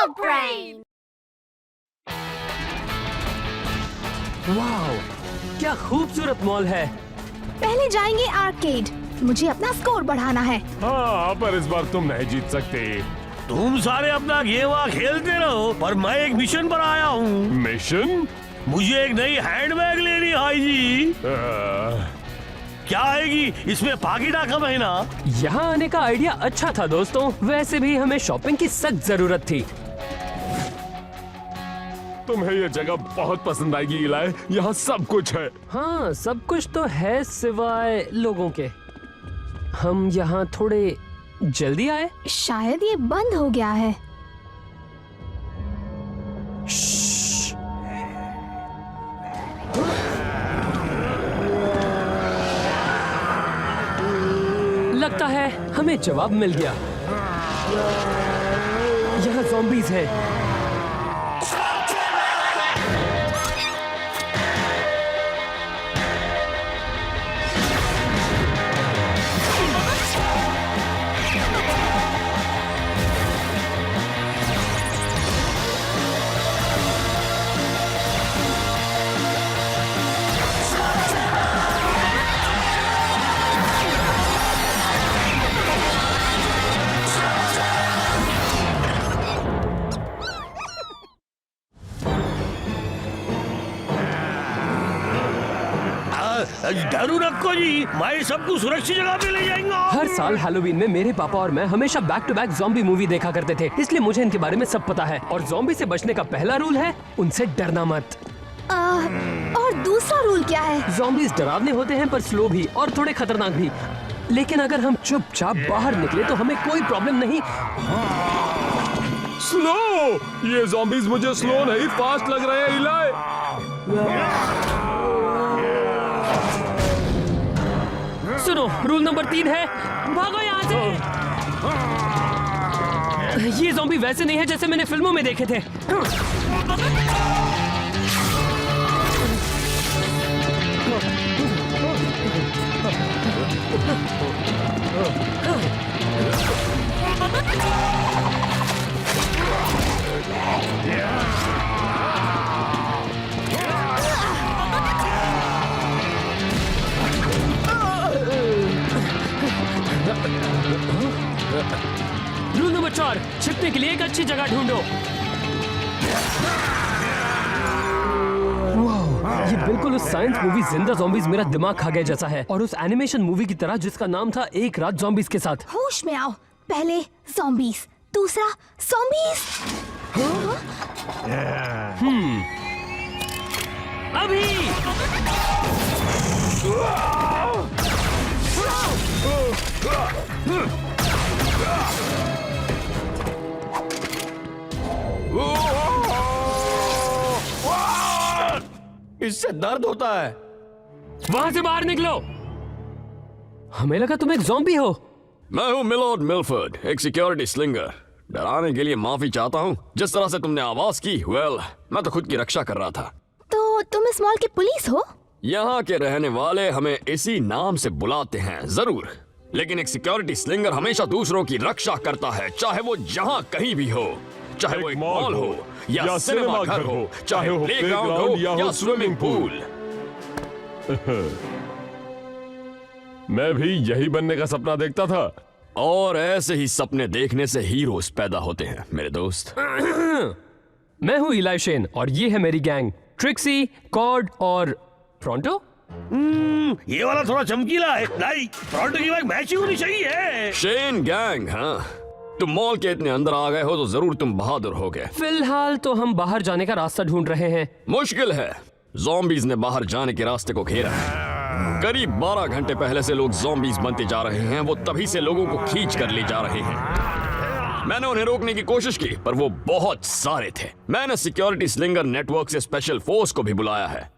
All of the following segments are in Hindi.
Dog Brain! वाह, क्या खूबसूरत मॉल है। पहले जाएंगे आर्केड। मुझे अपना स्कोर बढ़ाना है। हाँ, पर इस बार तुम नहीं जीत सकते। तुम सारे अपना गेम खेलते रहो, पर मैं एक मिशन पर आया हूँ। मिशन? मुझे एक नई हैंडबैग लेनी है भाई जी। क्या आएगी इसमें? पाकिटा का महीना। यहाँ आने का आइडिया अच्छा था दोस्तों। वैसे भी हमें शॉपिंग की सख्त जरूरत थी। तुम्हें ये जगह बहुत पसंद आएगी इलाय, यहाँ सब कुछ है। हाँ, सब कुछ तो है सिवाय लोगों के। हम यहाँ थोड़े जल्दी आए। शायद ये बंद हो गया है। लगता है हमें जवाब मिल गया। यहाँ ज़ॉम्बीज़ हैं। डरू रखो जी, मैं सबको सुरक्षित जगह पे ले जाएंगा। हर साल हैलोवीन में मेरे पापा और मैं हमेशा back to back zombie movie देखा करते थे, इसलिए मुझे इनके बारे में सब पता है। और ज़ॉम्बी से बचने का पहला रूल है उनसे डरना मत। और दूसरा रूल क्या है? ज़ॉम्बीज़ डरावने होते हैं पर स्लो भी और थोड़े खतरनाक भी। लेकिन अगर हम चुपचाप बाहर निकले तो हमें कोई प्रॉब्लम नहीं। स्लो? ये ज़ॉम्बीज़ मुझे स्लो नहीं फास्ट लग रहे हैं इलाय। सुनो, रूल नंबर 3 है भागो यहाँ से। ये ज़ॉम्बी वैसे नहीं है जैसे मैंने फिल्मों में देखे थे। रूल नंबर 4, छिपने के लिए एक अच्छी जगह ढूंढो। ये बिल्कुल उस साइंस मूवी जिंदा ज़ॉम्बीज़ मेरा दिमाग खा गया जैसा है, और उस एनिमेशन मूवी की तरह जिसका नाम था एक रात ज़ॉम्बीज़ के साथ। होश में आओ। पहले ज़ॉम्बीज़, दूसरा ज़ॉम्बीज़। अभी इससे दर्द होता है। वहां से बाहर निकलो। हमें लगा तुम एक ज़ॉम्बी हो। मैं हूँ मिलॉर्ड मिलफर्ड, एक सिक्योरिटी स्लिंगर। डराने के लिए माफी चाहता हूँ। जिस तरह से तुमने आवाज की, मैं तो खुद की रक्षा कर रहा था। तो तुम इस मॉल के पुलिस हो? यहाँ के रहने वाले हमें इसी नाम से बुलाते हैं। जरूर, लेकिन एक सिक्योरिटी स्लिंगर हमेशा दूसरों की रक्षा करता है, चाहे वो जहाँ कहीं भी हो। चाहे वो एक मॉल हो या सिनेमा घर हो, चाहे वो प्लेग्राउंड हो या स्विमिंग पूल। मैं भी यही बनने का सपना देखता था। और ऐसे ही सपने देखने से हीरोज पैदा होते हैं मेरे दोस्त। मैं हूँ इलाई शेन और ये है मेरी गैंग, ट्रिक्सी, कॉर्ड और फ्रॉन्टो। ये वाला थोड़ा चमकीला है। नहीं, फ्रॉन्टो की बाइक मैचिंग होनी चाहिए। शेन गैंग, हाँ। तुम मॉल के इतने अंदर आ गए हो तो जरूर तुम बहादुर हो गए। फिलहाल तो हम बाहर जाने का रास्ता ढूंढ रहे हैं। मुश्किल है। ज़ॉम्बीज़ ने बाहर जाने के रास्ते को घेरा है। करीब 12 घंटे पहले से लोग ज़ॉम्बीज़ बनते जा रहे हैं। वो तभी से लोगों को खींच कर ले जा रहे हैं। मैंने उन्हें रोकने की कोशिश की, पर वो बहुत सारे थे। मैंने सिक्योरिटी स्लिंगर नेटवर्क से स्पेशल फोर्स को भी बुलाया है।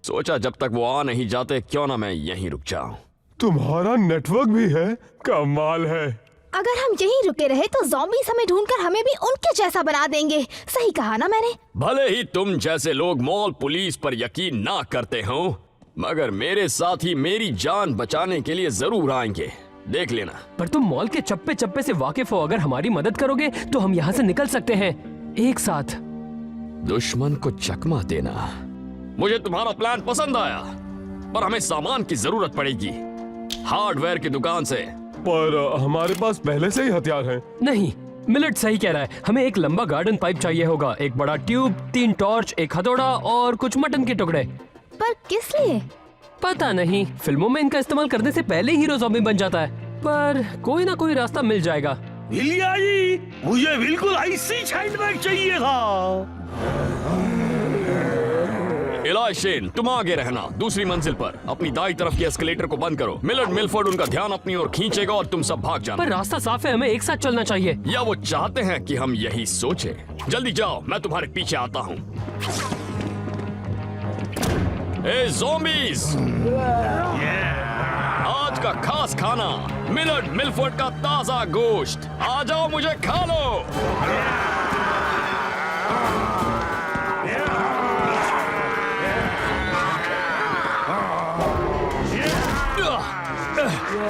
सोचा जब तक वो आ नहीं जाते, क्यों ना मैं यहीं रुक जाऊं। तुम्हारा नेटवर्क भी है? कमाल है। अगर हम यहीं रुके रहे तो ज़ॉम्बीज़ हमें ढूंढकर हमें भी उनके जैसा बना देंगे। सही कहा ना मैंने? भले ही तुम जैसे लोग मॉल पुलिस पर यकीन ना करते हो, मगर मेरे साथी मेरी जान बचाने के लिए जरूर आएंगे। देख लेना। पर तुम मॉल के चप्पे चप्पे से वाकिफ हो। अगर हमारी मदद करोगे तो हम यहाँ से निकल सकते हैं। एक साथ। दुश्मन को चकमा देना। मुझे तुम्हारा प्लान पसंद आया, पर हमें सामान की जरूरत पड़ेगी हार्डवेयर की दुकान से। पर हमारे पास पहले से ही हथियार हैं। नहीं, मिलट सही कह रहा है। हमें एक लंबा गार्डन पाइप चाहिए होगा, एक बड़ा ट्यूब, 3 टॉर्च, एक हथौड़ा और कुछ मटन के टुकड़े। पर किस लिए? पता नहीं, फिल्मों में इनका इस्तेमाल करने से पहले हीरो ज़ॉम्बी बन जाता है, पर कोई ना कोई रास्ता मिल जाएगा। इलिया जी, मुझे बिल्कुल ऐसी हैंडबैग चाहिए था। इलाई शेन, तुम आगे रहना। दूसरी मंजिल पर अपनी दाई तरफ के एस्केलेटर को बंद करो। मिलर्ड मिलफोर्ड उनका ध्यान अपनी ओर खींचेगा और तुम सब भाग जाना। पर रास्ता साफ है, हमें एक साथ चलना चाहिए। या वो चाहते हैं कि हम यही सोचें? जल्दी जाओ, मैं तुम्हारे पीछे आता हूँ। ए ज़ॉम्बीज़, आज का खास खाना मिलर्ड मिलफोर्ड का ताजा गोश्त। आ जाओ, मुझे खा लो।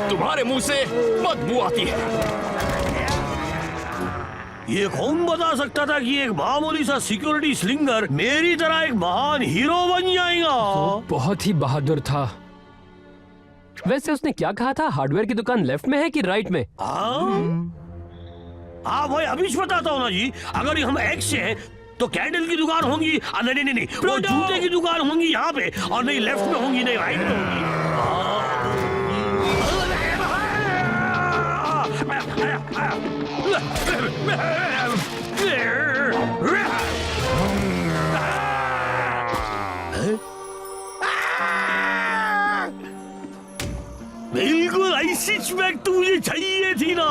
तुम्हारे मुंह से बदबू आती है। ये कौन बता सकता था कि एक मामूली सा सिक्योरिटी स्लिंगर मेरी तरह एक महान हीरो बन जाएगा। बहुत ही बहादुर था। वैसे उसने क्या कहा था, हार्डवेयर की दुकान लेफ्ट में है कि राइट में? हाँ भाई, अभी बताता हूँ ना जी। अगर हम एक्स से हैं तो कैंडल की दुकान होंगी। नहीं, वो जूते की दुकान होंगी यहाँ पे, और नहीं लेफ्ट में होंगी, नहीं राइट में होंगी। बिल्कुल ऐसी बैग तो मुझे चाहिए थी ना।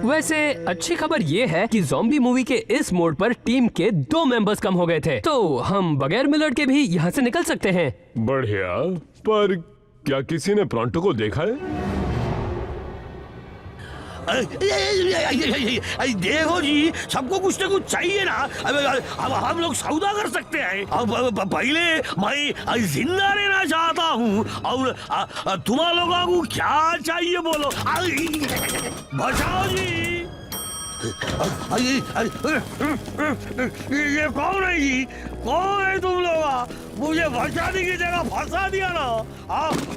वैसे अच्छी खबर ये है कि ज़ॉम्बी मूवी के इस मोड पर टीम के 2 मेंबर्स कम हो गए थे, तो हम बगैर मिलर्ड के भी यहाँ से निकल सकते हैं। बढ़िया, पर क्या किसी ने प्रॉन्टो को देखा है? देखो जी, सबको कुछ ना कुछ चाहिए ना। अब हम लोग सौदा कर सकते हैं। अब पहले मैं जिंदा रहना चाहता हूँ, और तुम लोगों को क्या चाहिए बोलो। बचाओ जी। ये कौन है जी? कौन है तुम लोग? मुझे बचाने की जगह फंसा दिया ना।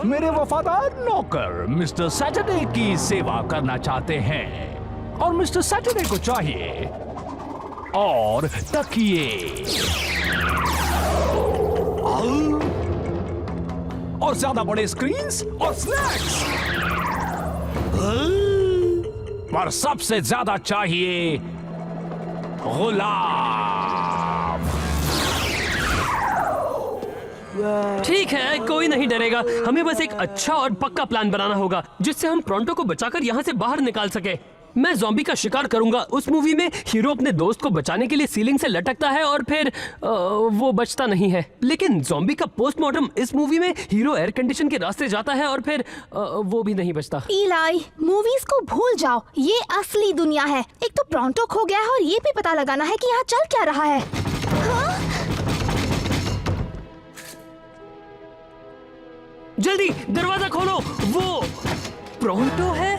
मेरे वफादार नौकर मिस्टर सैटरडे की सेवा करना चाहते हैं, और मिस्टर सैटरडे को चाहिए और तकिए और ज्यादा बड़े स्क्रीन्स और स्नैक्स, पर सबसे ज्यादा चाहिए गुलाम। ठीक है, कोई नहीं डरेगा। हमें बस एक अच्छा और पक्का प्लान बनाना होगा जिससे हम प्रॉन्टो को बचाकर यहाँ से बाहर निकाल सके। मैं ज़ॉम्बी का शिकार करूंगा। उस मूवी में हीरो अपने दोस्त को बचाने के लिए सीलिंग से लटकता है और फिर वो बचता नहीं है, लेकिन ज़ॉम्बी का पोस्टमार्टम इस मूवी में हीरो एयर कंडीशन के रास्ते जाता है और फिर वो भी नहीं बचता। इलाई, मूवीज को भूल जाओ, ये असली दुनिया है। एक तो प्रॉन्टो खो गया है और ये भी पता लगाना है कि यहाँ चल क्या रहा है। हाँ? जल्दी दरवाजा खोलो, वो प्रॉन्टो है।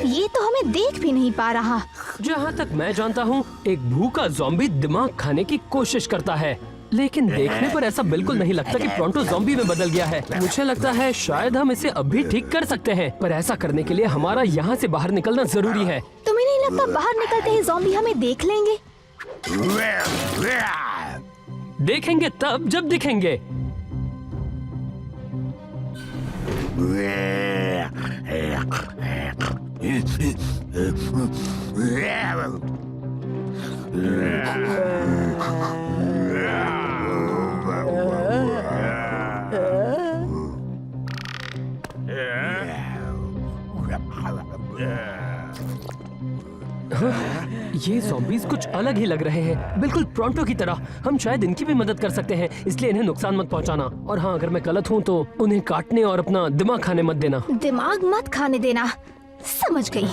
ये तो हमें देख भी नहीं पा रहा। जहाँ तक मैं जानता हूँ, एक भूखा ज़ॉम्बी दिमाग खाने की कोशिश करता है, लेकिन देखने पर ऐसा बिल्कुल नहीं लगता कि प्रॉन्टो ज़ॉम्बी में बदल गया है। मुझे लगता है शायद हम इसे अभी ठीक कर सकते हैं, पर ऐसा करने के लिए हमारा यहाँ से बाहर निकलना जरूरी है। तुम्हें नहीं लगता बाहर निकलते ही ज़ॉम्बी हमें देख लेंगे? देखेंगे तब जब दिखेंगे। ये zombies कुछ अलग ही लग रहे हैं, बिल्कुल प्रोंटो की तरह। हम शायद इनकी भी मदद कर सकते हैं, इसलिए इन्हें नुकसान मत पहुंचाना। और हाँ, अगर मैं गलत हूँ तो उन्हें काटने और अपना दिमाग खाने मत देना। दिमाग मत खाने देना, समझ गई।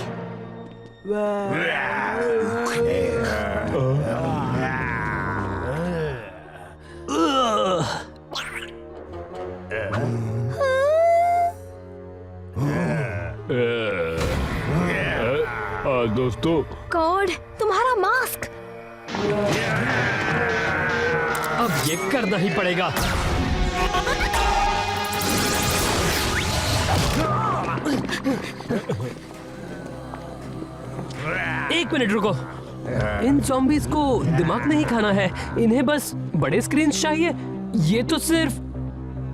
दोस्तों, कॉड, तुम्हारा मास्क। अब ये करना ही पड़ेगा। एक मिनट रुको। इन zombies को दिमाग नहीं खाना है, इन्हें बस बड़े स्क्रीन चाहिए। ये तो सिर्फ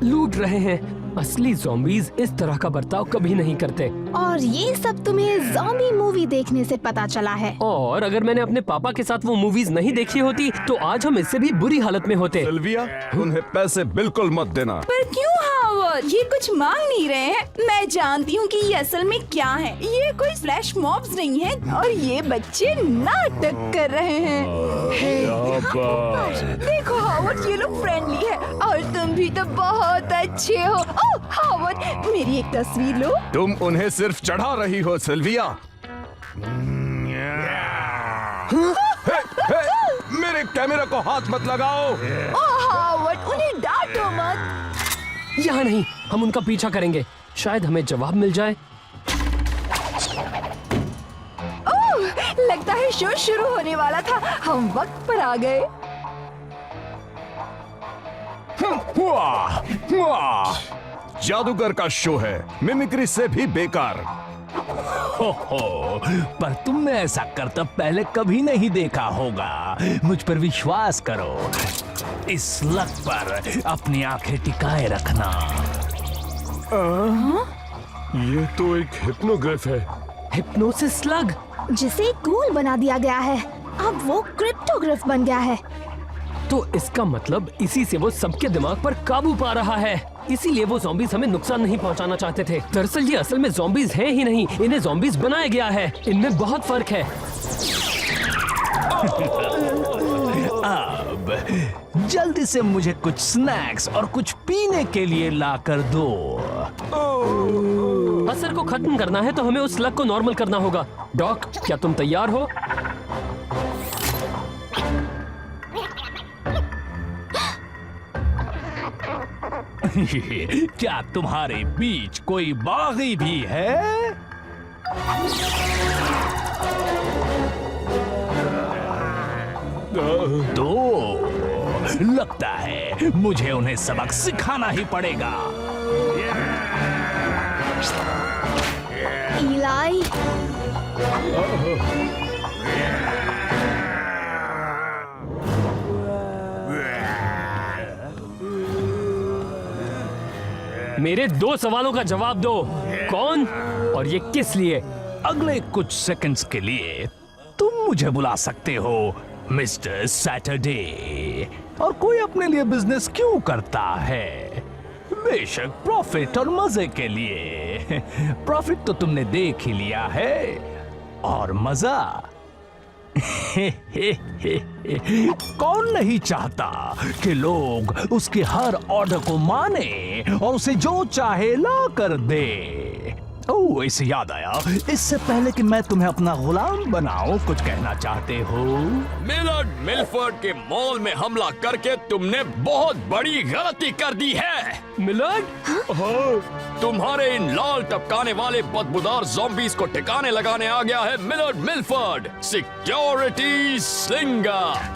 लूट रहे हैं। असली zombies इस तरह का बर्ताव कभी नहीं करते। और ये सब तुम्हें ज़ॉम्बी मूवी देखने से पता चला है। और अगर मैंने अपने पापा के साथ वो मूवीज नहीं देखी होती तो आज हम इससे भी बुरी हालत में होते। सिल्विया, उन्हें पैसे बिल्कुल मत देना। पर क्यों हावर्ड? ये कुछ मांग नहीं रहे हैं। मैं जानती हूँ कि ये असल में क्या है। ये कोई फ्लैश मॉब्स नहीं है और ये बच्चे नाटक कर रहे हैं। देखो हावर्ड, ये लोग फ्रेंडली है और तुम भी तो बहुत अच्छे हो। ओह हावर्ड, मेरी एक तस्वीर लो। तुम उन्हें सिर्फ चढ़ा रही हो सिल्विया। हे, मेरे कैमरा को हाथ मत लगाओ। ओह हावर्ड, उन्हें डांटो मत। यहाँ नहीं, हम उनका पीछा करेंगे, शायद हमें जवाब मिल जाए। ओह, लगता है शो शुरू होने वाला था। हम वक्त पर आ गए। वाह, वाह, जादूगर का शो है, मिमिक्री से भी बेकार। हो, पर तुमने ऐसा करतब पहले कभी नहीं देखा होगा। मुझ पर विश्वास करो। इस लग पर अपनी आंखें टिकाए रखना। ये तो एक हिप्नोग्राफ है। हिप्नोसिस स्लग, जिसे कूल बना दिया गया है। अब वो क्रिप्टोग्राफ बन गया है। तो इसका मतलब इसी से वो सबके दिमाग पर काबू पा रहा है। इसीलिए वो zombies हमें नुकसान नहीं पहुंचाना चाहते थे। दरअसल ये असल में zombies हैं ही नहीं, इन्हें zombies बनाया गया है। इनमें बहुत फर्क है। अब जल्दी से मुझे कुछ स्नैक्स और कुछ पीने के लिए ला कर दो। असर को खत्म करना है तो हमें उस स्लग को नॉर्मल करना होगा। डॉक, क्या तुम तैयार हो? क्या तुम्हारे बीच कोई बागी भी है? तो लगता है मुझे उन्हें सबक सिखाना ही पड़ेगा। इलाई, मेरे 2 सवालों का जवाब दो। कौन और ये किस लिए? अगले कुछ सेकंड्स के लिए तुम मुझे बुला सकते हो मिस्टर सैटरडे। और कोई अपने लिए बिजनेस क्यों करता है? बेशक प्रॉफिट और मजे के लिए। प्रॉफिट तो तुमने देख ही लिया है, और मजा कौन नहीं चाहता कि लोग उसके हर ऑर्डर को माने और उसे जो चाहे ला कर दे। ओह, इससे याद आया, इससे पहले कि मैं तुम्हें अपना गुलाम बनाऊं, कुछ कहना चाहते हो? मिलर्ड मिलफर्ड के मॉल में हमला करके तुमने बहुत बड़ी गलती कर दी है। मिलर्ड, तुम्हारे इन लाल टपकाने वाले बदबूदार zombies को ठिकाने लगाने आ गया है मिलर्ड मिलफर्ड, सिक्योरिटी स्लिंगर।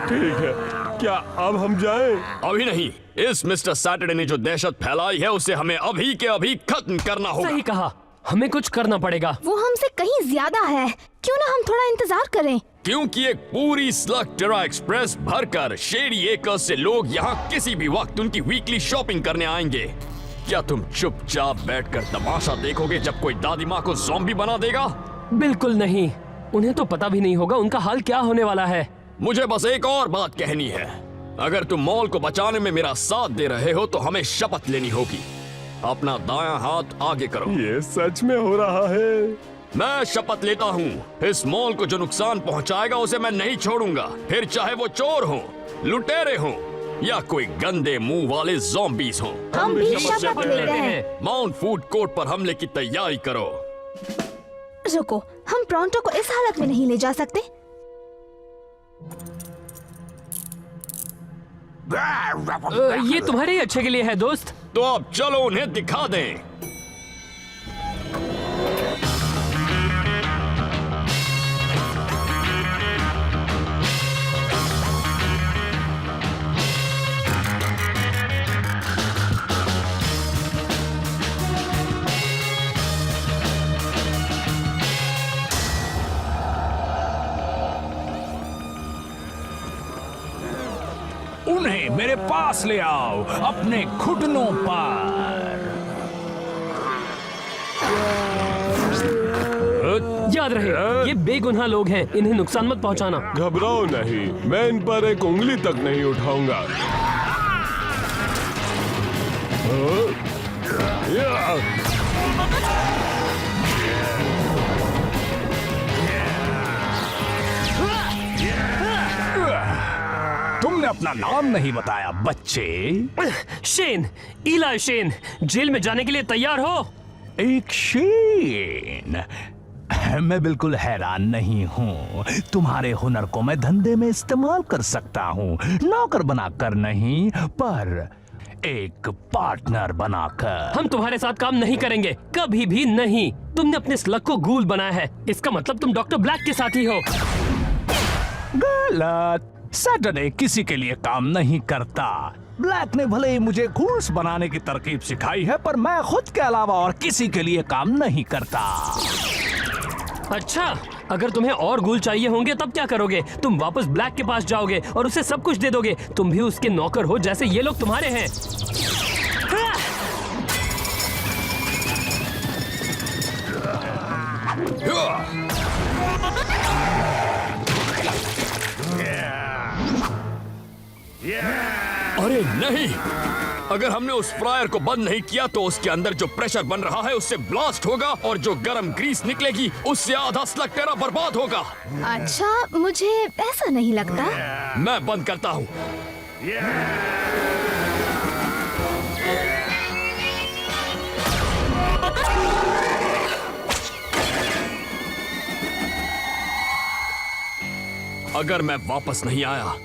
ठीक है, क्या अब हम जाएं? अभी नहीं, इस मिस्टर सैटरडे ने जो दहशत फैलाई है उसे हमें अभी के अभी खत्म करना होगा। सही कहा। हमें कुछ करना पड़ेगा। वो हमसे कहीं ज्यादा है, क्यों ना हम थोड़ा इंतजार करें। क्योंकि एक पूरी स्लग टेरा एक्सप्रेस भरकर शेरी एकर्स से लोग यहाँ किसी भी वक्त उनकी वीकली शॉपिंग करने आएंगे। क्या तुम चुपचाप बैठकर तमाशा देखोगे जब कोई दादी माँ को ज़ॉम्बी बना देगा? बिल्कुल नहीं, उन्हें तो पता भी नहीं होगा उनका हाल क्या होने वाला है। मुझे बस एक और बात कहनी है। अगर तुम मॉल को बचाने में मेरा साथ दे रहे हो तो हमें शपथ लेनी होगी। अपना दायां हाथ आगे करो। ये सच में हो रहा है। मैं शपथ लेता हूँ, इस मॉल को जो नुकसान पहुँचाएगा उसे मैं नहीं छोड़ूंगा, फिर चाहे वो चोर हो, लुटेरे हो या कोई गंदे मुंह वाले ज़ॉम्बीज़ हो। हम भी शपथ लेते हैं। माउंट फूड कोर्ट पर हमले की तैयारी करो। रुको, हम प्रोंटो को इस हालत में नहीं ले जा सकते। ये तुम्हारे ही अच्छे के लिए है दोस्त। तो अब चलो उन्हें दिखा दें। उन्हें मेरे पास ले आओ, अपने घुटनों पर। याद रहे, ये बेगुनाह लोग हैं, इन्हें नुकसान मत पहुंचाना। घबराओ नहीं, मैं इन पर एक उंगली तक नहीं उठाऊंगा। तुमने अपना नाम नहीं बताया बच्चे। शेन, इलाई शेन, जेल में जाने के लिए तैयार हो? एक शेन? मैं बिल्कुल हैरान नहीं हूँ। तुम्हारे हुनर को मैं धंधे में इस्तेमाल कर सकता हूँ, नौकर बनाकर नहीं, पर एक पार्टनर बनाकर। हम तुम्हारे साथ काम नहीं करेंगे, कभी भी नहीं। तुमने अपने स्लग को गूल बनाया है, इसका मतलब तुम डॉक्टर ब्लैक के साथ ही हो। गलत। सैटरडे किसी के लिए काम नहीं करता। ब्लैक ने भले ही मुझे घूस बनाने की तरकीब सिखाई है, पर मैं खुद के अलावा और किसी के लिए काम नहीं करता। अच्छा, अगर तुम्हें और गूल चाहिए होंगे तब क्या करोगे? तुम वापस ब्लैक के पास जाओगे और उसे सब कुछ दे दोगे। तुम भी उसके नौकर हो जैसे ये लोग तुम्हारे हैं। अरे नहीं, अगर हमने उस फ्रायर को बंद नहीं किया तो उसके अंदर जो प्रेशर बन रहा है उससे ब्लास्ट होगा और जो गर्म ग्रीस निकलेगी उससे आधा स्लग टेरा बर्बाद होगा। अच्छा, मुझे ऐसा नहीं लगता। मैं बंद करता हूँ। अगर मैं वापस नहीं आया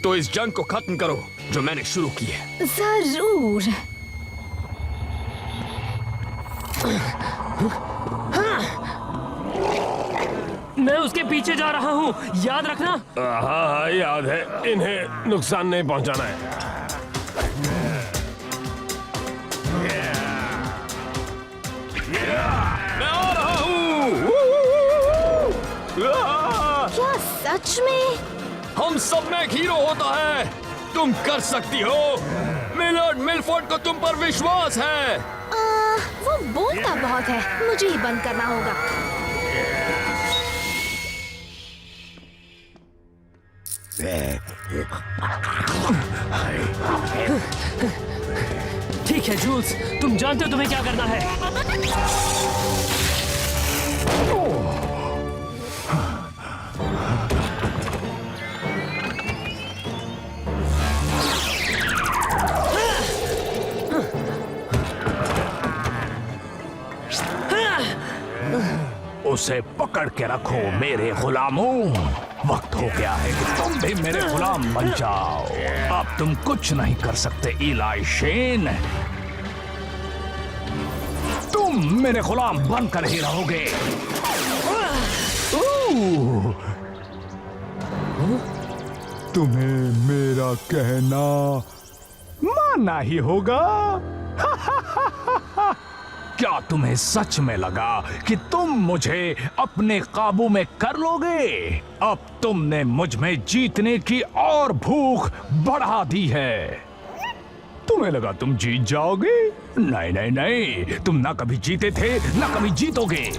तो इस जंग को खत्म करो जो मैंने शुरू की है। जरूर। मैं उसके पीछे जा रहा हूँ, याद रखना। हाँ, याद है। इन्हें नुकसान नहीं पहुंचाना है। मैं आ रहा हूँ। क्या सच में? हम सब में एक हीरो होता है। तुम कर सकती हो। मिलर्ड मिलफोर्ड को तुम पर विश्वास है। वो बोलता बहुत है, मुझे ही बंद करना होगा। ठीक है जूल्स, तुम जानते हो तुम्हें क्या करना है। उसे पकड़ के रखो मेरे गुलामों। वक्त हो गया है कि तुम भी मेरे गुलाम बन जाओ। अब तुम कुछ नहीं कर सकते इलाई शेन। तुम मेरे गुलाम बनकर ही रहोगे। तुम्हें मेरा कहना मानना ही होगा। क्या तुम्हें सच में लगा कि तुम मुझे अपने काबू में कर लोगे? अब तुमने मुझ में जीतने की और भूख बढ़ा दी है। तुम्हें लगा तुम जीत जाओगे? नहीं नहीं नहीं, तुम ना कभी जीते थे ना कभी जीतोगे।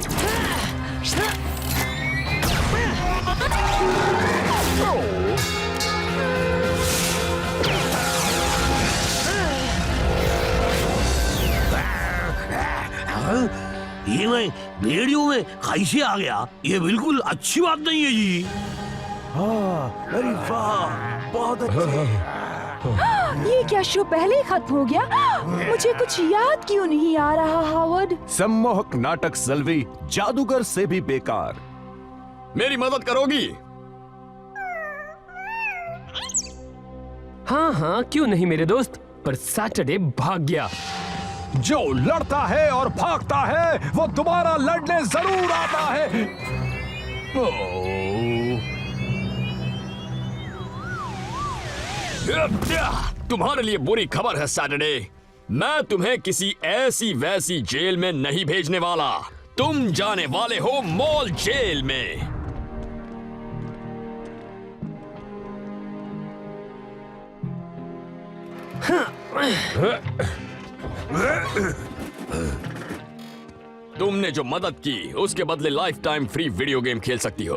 ये मैं भेड़ियों में कैसे आ गया? ये बिल्कुल अच्छी बात नहीं है जी। अरे वाह, बहुत अच्छा। ये क्या शो पहले ही खत्म हो गया? मुझे कुछ याद क्यों नहीं आ रहा हावर्ड? सम्मोहक नाटक सल्वी, जादूगर से भी बेकार। मेरी मदद करोगी? हाँ हाँ, क्यों नहीं मेरे दोस्त। पर सैटरडे भाग गया। जो लड़ता है और भागता है वो दोबारा लड़ने जरूर आता है। तुम्हारे लिए बुरी खबर है सैटरडे। मैं तुम्हें किसी ऐसी वैसी जेल में नहीं भेजने वाला। तुम जाने वाले हो मॉल जेल में। तुमने जो मदद की उसके बदले life time free video game खेल सकती हो।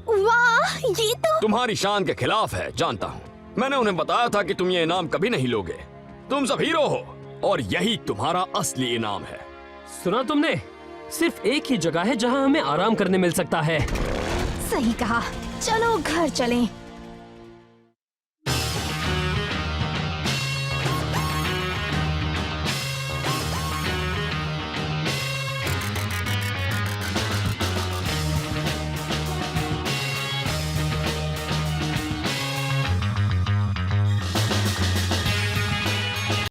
वाह, ये तो तुम्हारी शान के खिलाफ है, जानता हूँ। मैंने उन्हें बताया था कि तुम ये इनाम कभी नहीं लोगे। तुम सब हीरो हो और यही तुम्हारा असली इनाम है। सुना तुमने? सिर्फ एक ही जगह है जहाँ हमें आराम करने मिल सकता है। सही कहा। चलो घर चलें।